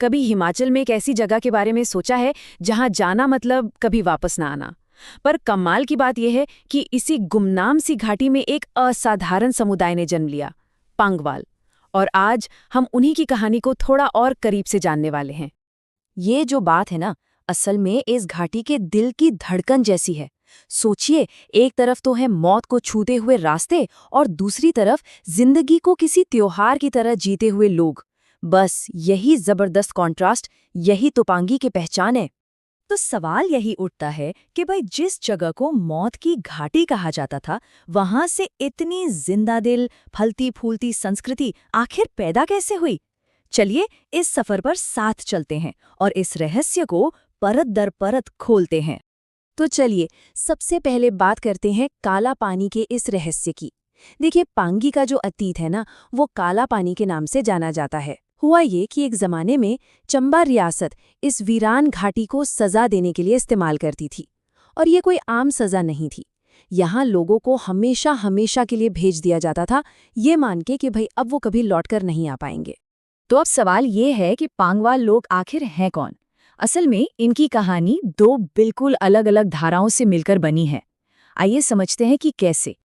कभी हिमाचल में एक ऐसी जगह के बारे में सोचा है जहां जाना मतलब कभी वापस ना आना। पर कमाल की बात यह है कि इसी गुमनाम सी घाटी में एक असाधारण समुदाय ने जन्म लिया, पांगवाल। और आज हम उन्हीं की कहानी को थोड़ा और करीब से जानने वाले हैं। ये जो बात है ना, असल में इस घाटी के दिल की धड़कन जैसी है। सोचिए, एक तरफ तो है मौत को छूते हुए रास्ते और दूसरी तरफ जिंदगी को किसी त्योहार की तरह जीते हुए लोग। बस यही जबरदस्त कॉन्ट्रास्ट, यही तो पांगी की पहचान है। तो सवाल यही उठता है कि भाई जिस जगह को मौत की घाटी कहा जाता था, वहां से इतनी जिंदा दिल, फलती फूलती संस्कृति आखिर पैदा कैसे हुई? चलिए इस सफर पर साथ चलते हैं और इस रहस्य को परत दर परत खोलते हैं। तो चलिए सबसे पहले बात करते हैं काला पानी के इस रहस्य की। देखिए, पांगी का जो अतीत है ना, वो काला पानी के नाम से जाना जाता है। हुआ ये कि एक जमाने में चंबा रियासत इस वीरान घाटी को सजा देने के लिए इस्तेमाल करती थी। और ये कोई आम सजा नहीं थी। यहाँ लोगों को हमेशा हमेशा के लिए भेज दिया जाता था, ये मान के कि भाई अब वो कभी लौटकर नहीं आ पाएंगे। तो अब सवाल ये है कि पांगवाल लोग आखिर हैं कौन? असल में इनकी कहानी दो बिल्कुल अलग अलग धाराओं से मिलकर बनी है। आइए समझते हैं कि कैसे।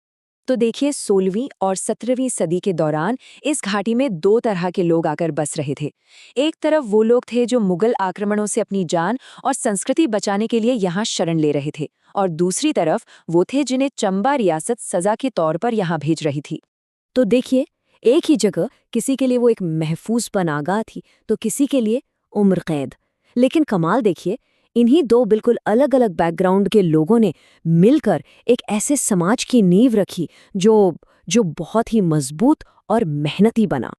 तो देखिए, 16वीं और 17वीं सदी के दौरान इस घाटी में दो तरह के लोग आकर बस रहे थे। एक तरफ वो लोग थे जो मुगल आक्रमणों से अपनी जान और संस्कृति बचाने के लिए यहाँ शरण ले रहे थे, और दूसरी तरफ वो थे जिन्हें चंबा रियासत सजा के तौर पर यहाँ भेज रही थी। तो देखिए, एक ही जगह किसी के लिए वो एक महफूज पनागाह थी, तो किसी के लिए उम्र कैद। लेकिन कमाल देखिए, इन्हीं दो बिल्कुल अलग अलग बैकग्राउंड के लोगों ने मिलकर एक ऐसे समाज की नींव रखी जो बहुत ही मजबूत और मेहनती बना।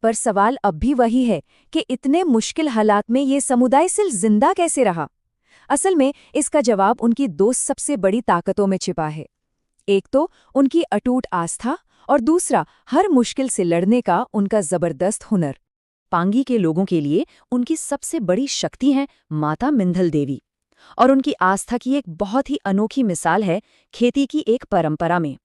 पर सवाल अब भी वही है कि इतने मुश्किल हालात में ये समुदाय सिर्फ जिंदा कैसे रहा? असल में इसका जवाब उनकी दो सबसे बड़ी ताकतों में छिपा है। एक तो उनकी अटूट आस्था और दूसरा हर मुश्किल से लड़ने का उनका जबरदस्त हुनर। पांगी के लोगों के लिए उनकी सबसे बड़ी शक्ति है माता मिंधल देवी, और उनकी आस्था की एक बहुत ही अनोखी मिसाल है खेती की एक परंपरा में।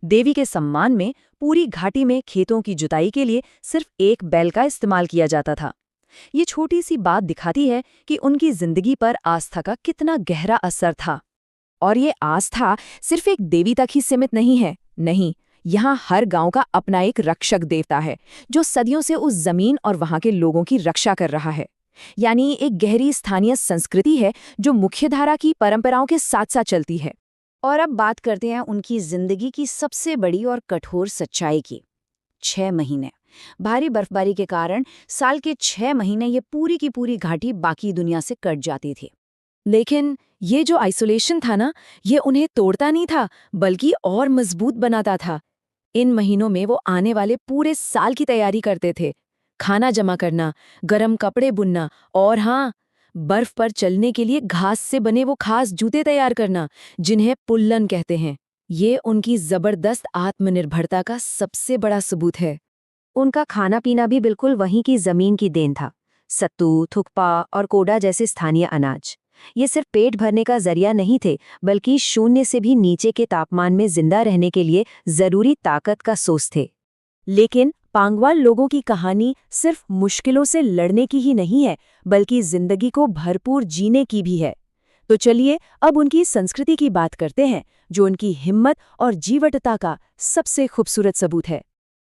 देवी के सम्मान में पूरी घाटी में खेतों की जुताई के लिए सिर्फ एक बैल का इस्तेमाल किया जाता था। ये छोटी सी बात दिखाती है कि उनकी जिंदगी पर आस्था का कितना गहरा असर था। और ये आस्था सिर्फ एक देवी तक ही सीमित नहीं है। नहीं, यहाँ हर गांव का अपना एक रक्षक देवता है जो सदियों से उस जमीन और वहां के लोगों की रक्षा कर रहा है। यानी एक गहरी स्थानीय संस्कृति है जो मुख्यधारा की परंपराओं के साथ साथ चलती है। और अब बात करते हैं उनकी जिंदगी की सबसे बड़ी और कठोर सच्चाई की। 6 महीने भारी बर्फबारी के कारण साल के 6 महीने ये पूरी की पूरी घाटी बाकी दुनिया से कट जाती थी। लेकिन ये जो आइसोलेशन था ना, ये उन्हें तोड़ता नहीं था बल्कि और मजबूत बनाता था। इन महीनों में वो आने वाले पूरे साल की तैयारी करते थे। खाना जमा करना, गरम कपड़े बुनना और हाँ, बर्फ पर चलने के लिए घास से बने वो खास जूते तैयार करना, जिन्हें पुल्लन कहते हैं। ये उनकी जबरदस्त आत्मनिर्भरता का सबसे बड़ा सबूत है। उनका खाना पीना भी बिल्कुल वहीं की जमीन की देन था। सत्तू, थुक्पा और कोडा जैसे स्थानीय अनाज ये सिर्फ पेट भरने का जरिया नहीं थे, बल्कि शून्य से भी नीचे के तापमान में जिंदा रहने के लिए जरूरी ताकत का सोर्स थे। लेकिन पांगवाल लोगों की कहानी सिर्फ मुश्किलों से लड़ने की ही नहीं है, बल्कि जिंदगी को भरपूर जीने की भी है। तो चलिए अब उनकी संस्कृति की बात करते हैं, जो उनकी हिम्मत और जीवटता का सबसे खूबसूरत सबूत है।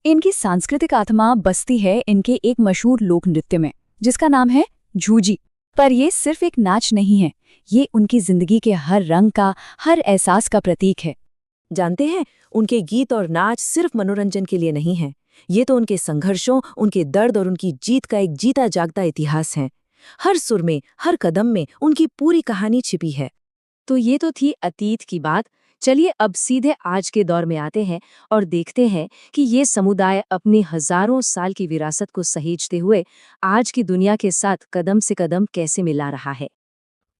इनकी सांस्कृतिक आत्मा बसती है इनके एक मशहूर लोक नृत्य में, जिसका नाम है झूजी। पर ये सिर्फ एक नाच नहीं है, ये उनकी जिंदगी के हर रंग का, हर एहसास का प्रतीक है। जानते हैं, उनके गीत और नाच सिर्फ मनोरंजन के लिए नहीं है, ये तो उनके संघर्षों, उनके दर्द और उनकी जीत का एक जीता जागता इतिहास है। हर सुर में, हर कदम में उनकी पूरी कहानी छिपी है। तो ये तो थी अतीत की बात। चलिए अब सीधे आज के दौर में आते हैं और देखते हैं कि ये समुदाय अपनी हजारों साल की विरासत को सहेजते हुए आज की दुनिया के साथ कदम से कदम कैसे मिला रहा है।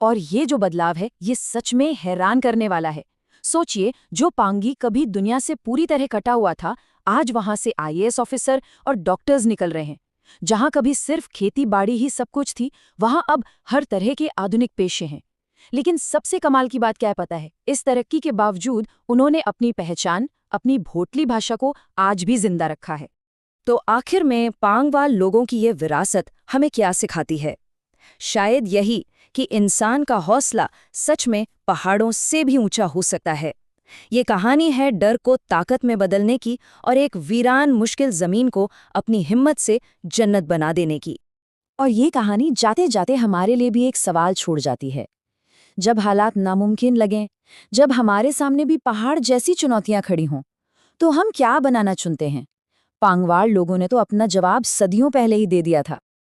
और ये जो बदलाव है, ये सच में हैरान करने वाला है। सोचिए, जो पांगी कभी दुनिया से पूरी तरह कटा हुआ था, आज वहां से आईएएस ऑफिसर और डॉक्टर्स निकल रहे हैं। जहां कभी सिर्फ खेती बाड़ी ही सब कुछ थी, वहां अब हर तरह के आधुनिक पेशे हैं। लेकिन सबसे कमाल की बात क्या है पता है? इस तरक्की के बावजूद उन्होंने अपनी पहचान, अपनी भोटली भाषा को आज भी जिंदा रखा है। तो आखिर में पांगवाल लोगों की ये विरासत हमें क्या सिखाती है? शायद यही कि इंसान का हौसला सच में पहाड़ों से भी ऊंचा हो सकता है। ये कहानी है डर को ताकत में बदलने की और एक वीरान मुश्किल जमीन को अपनी हिम्मत से जन्नत बना देने की। और ये कहानी जाते जाते हमारे लिए भी एक सवाल छोड़ जाती है। जब हालात नामुमकिन लगें, जब हमारे सामने भी पहाड़ जैसी चुनौतियां खड़ी हों, तो हम क्या बनाना चुनते हैं? पांगवाल लोगों ने तो अपना जवाब सदियों पहले ही दे दिया था।